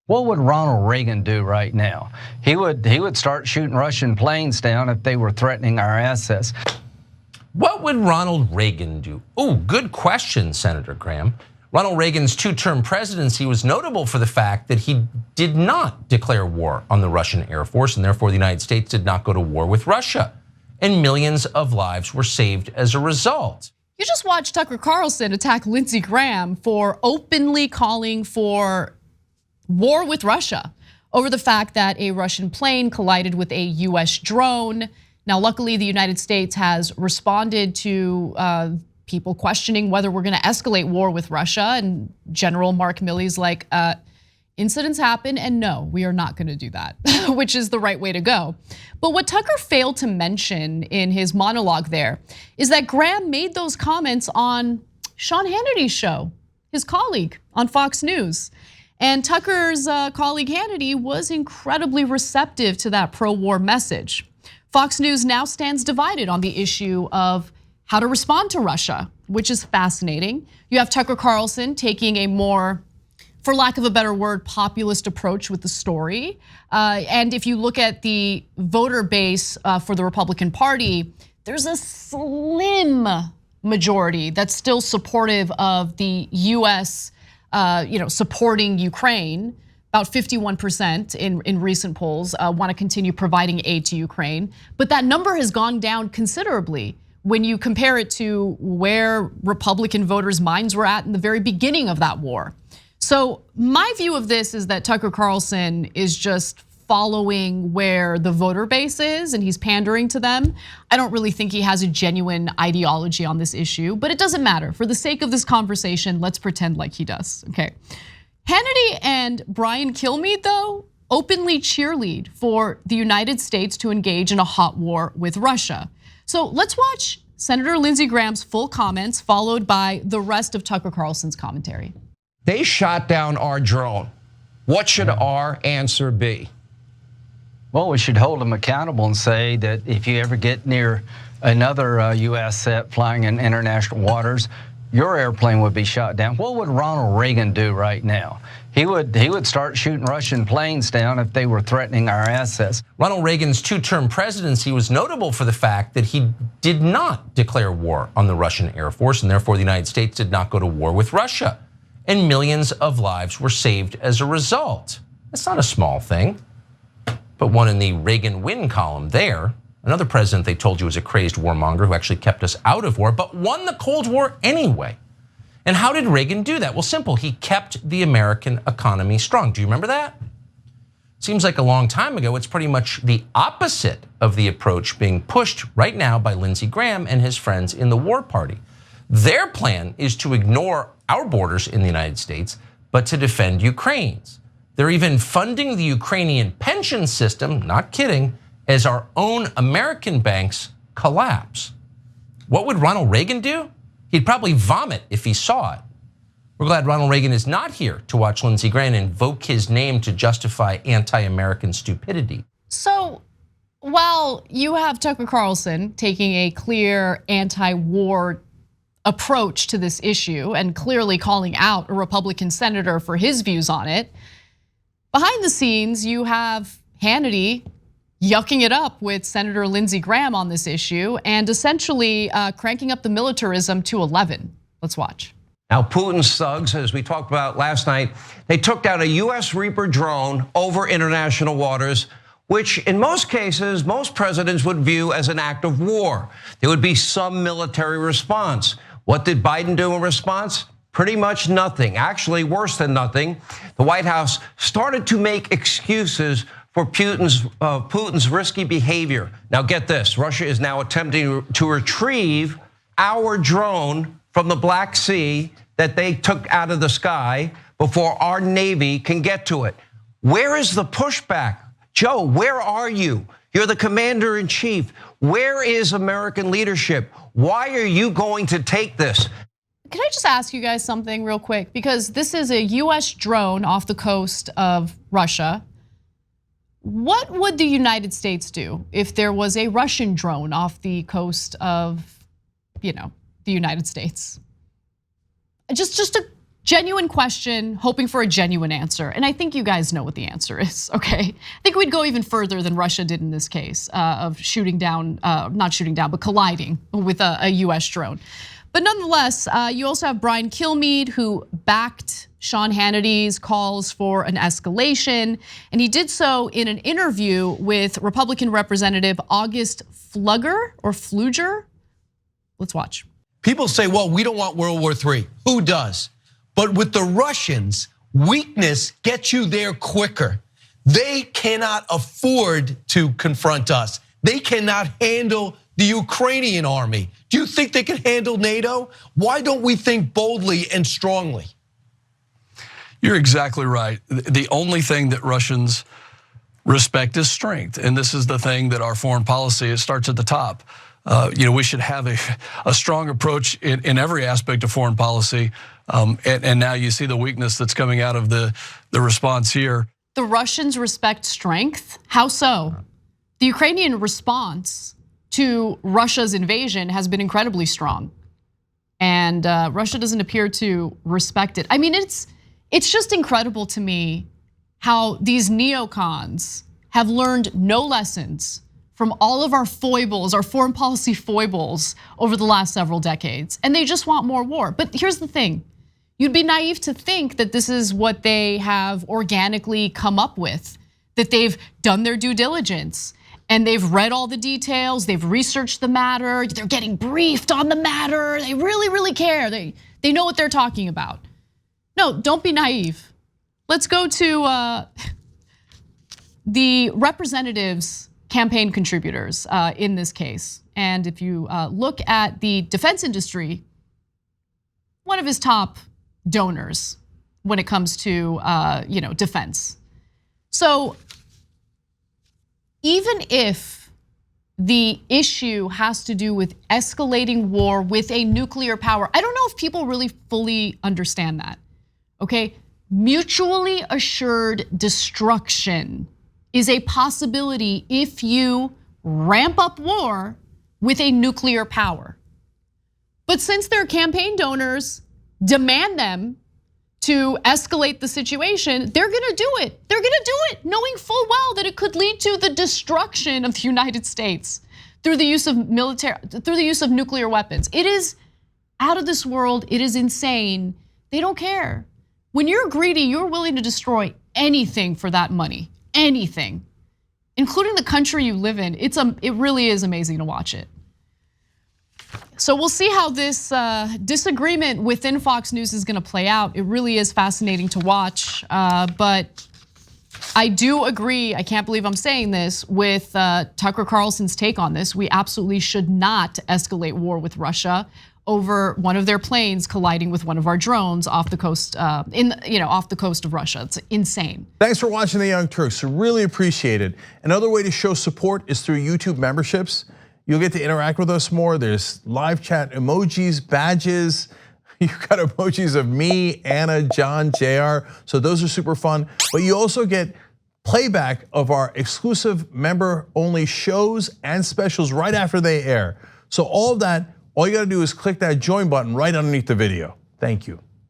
What would Ronald Reagan do right now? He would start shooting Russian planes down if they were threatening our assets. What would Ronald Reagan do? Oh, good question, Senator Graham. Ronald Reagan's two-term presidency was notable for the fact that he did not declare war on the Russian Air Force, and therefore the United States did not go to war with Russia. And millions of lives were saved as a result. You just watched Tucker Carlson attack Lindsey Graham for openly calling for war with Russia over the fact that a Russian plane collided with a US drone. Now, luckily, the United States has responded to people questioning whether we're gonna escalate war with Russia. And General Mark Milley's like, incidents happen and no, we are not gonna do that, which is the right way to go. But what Tucker failed to mention in his monologue there is that Graham made those comments on Sean Hannity's show, his colleague on Fox News. And Tucker's colleague Hannity was incredibly receptive to that pro-war message. Fox News now stands divided on the issue of how to respond to Russia, which is fascinating. You have Tucker Carlson taking a more, for lack of a better word, populist approach with the story. And if you look at the voter base for the Republican Party, there's a slim majority that's still supportive of the US supporting Ukraine. About 51% in recent polls want to continue providing aid to Ukraine. But that number has gone down considerably when you compare it to where Republican voters' minds were at in the very beginning of that war. So my view of this is that Tucker Carlson is just following where the voter base is and he's pandering to them. I don't really think he has a genuine ideology on this issue, but it doesn't matter. For the sake of this conversation, let's pretend like he does, okay? Hannity and Brian Kilmeade, though, openly cheerlead for the United States to engage in a hot war with Russia. So let's watch Senator Lindsey Graham's full comments, followed by the rest of Tucker Carlson's commentary. They shot down our drone. What should our answer be? Well, we should hold them accountable and say that if you ever get near another US set flying in international waters, your airplane would be shot down. What would Ronald Reagan do right now? He would start shooting Russian planes down if they were threatening our assets. Ronald Reagan's two-term presidency was notable for the fact that he did not declare war on the Russian Air Force, and therefore the United States did not go to war with Russia. And millions of lives were saved as a result. That's not a small thing. But one in the Reagan win column there. Another president they told you was a crazed warmonger who actually kept us out of war, but won the Cold War anyway. And how did Reagan do that? Well, simple, he kept the American economy strong. Do you remember that? Seems like a long time ago. It's pretty much the opposite of the approach being pushed right now by Lindsey Graham and his friends in the War Party. Their plan is to ignore our borders in the United States, but to defend Ukraine's. They're even funding the Ukrainian pension system, not kidding, as our own American banks collapse. What would Ronald Reagan do? He'd probably vomit if he saw it. We're glad Ronald Reagan is not here to watch Lindsey Graham invoke his name to justify anti-American stupidity. So while you have Tucker Carlson taking a clear anti-war approach to this issue and clearly calling out a Republican senator for his views on it, behind the scenes you have Hannity yucking it up with Senator Lindsey Graham on this issue and essentially cranking up the militarism to 11. Let's watch. Now, Putin's thugs, as we talked about last night, they took down a US Reaper drone over international waters, which in most cases, most presidents would view as an act of war. There would be some military response. What did Biden do in response? Pretty much nothing, actually worse than nothing. The White House started to make excuses for Putin's risky behavior. Now get this, Russia is now attempting to retrieve our drone from the Black Sea that they took out of the sky before our Navy can get to it. Where is the pushback? Joe, where are you? You're the commander in chief. Where is American leadership? Why are you going to take this? Can I just ask you guys something real quick? Because this is a US drone off the coast of Russia. What would the United States do if there was a Russian drone off the coast of, the United States? Just Genuine question, hoping for a genuine answer. And I think you guys know what the answer is, okay? I think we'd go even further than Russia did in this case of shooting down, not shooting down, but colliding with a US drone. But nonetheless, you also have Brian Kilmeade, who backed Sean Hannity's calls for an escalation. And he did so in an interview with Republican Representative August Flugger or Fluger. Let's watch. People say, well, we don't want World War III. Who does? But with the Russians, weakness gets you there quicker. They cannot afford to confront us. They cannot handle the Ukrainian army. Do you think they can handle NATO? Why don't we think boldly and strongly? You're exactly right. The only thing that Russians respect is strength. And this is the thing that our foreign policy, it starts at the top. We should have a strong approach in every aspect of foreign policy. And now you see the weakness that's coming out of the response here. The Russians respect strength. How so? The Ukrainian response to Russia's invasion has been incredibly strong. And Russia doesn't appear to respect it. I mean, it's just incredible to me how these neocons have learned no lessons from all of our foibles, our foreign policy foibles over the last several decades. And they just want more war. But here's the thing. You'd be naive to think that this is what they have organically come up with, that they've done their due diligence and they've read all the details, they've researched the matter, they're getting briefed on the matter, they really, really care, they know what they're talking about. No, don't be naive. Let's go to the representatives' campaign contributors in this case. And if you look at the defense industry, one of his top donors when it comes to defense. So even if the issue has to do with escalating war with a nuclear power, I don't know if people really fully understand that, okay? Mutually assured destruction is a possibility if you ramp up war with a nuclear power. But since their campaign donors demand them to escalate the situation, they're gonna do it. They're gonna do it, knowing full well that it could lead to the destruction of the United States through the use of nuclear weapons. It is out of this world, it is insane. They don't care. When you're greedy, you're willing to destroy anything for that money, anything, including the country you live in. It really is amazing to watch it. So we'll see how this disagreement within Fox News is gonna play out. It really is fascinating to watch, but I do agree, I can't believe I'm saying this, with Tucker Carlson's take on this. We absolutely should not escalate war with Russia over one of their planes colliding with one of our drones off the coast, off the coast of Russia. It's insane. Thanks for watching The Young Turks, really appreciate it. Another way to show support is through YouTube memberships. You'll get to interact with us more. There's live chat emojis, badges. You've got emojis of me, Anna, John, JR. So those are super fun. But you also get playback of our exclusive member-only shows and specials right after they air. So all of that, all you gotta do is click that join button right underneath the video. Thank you.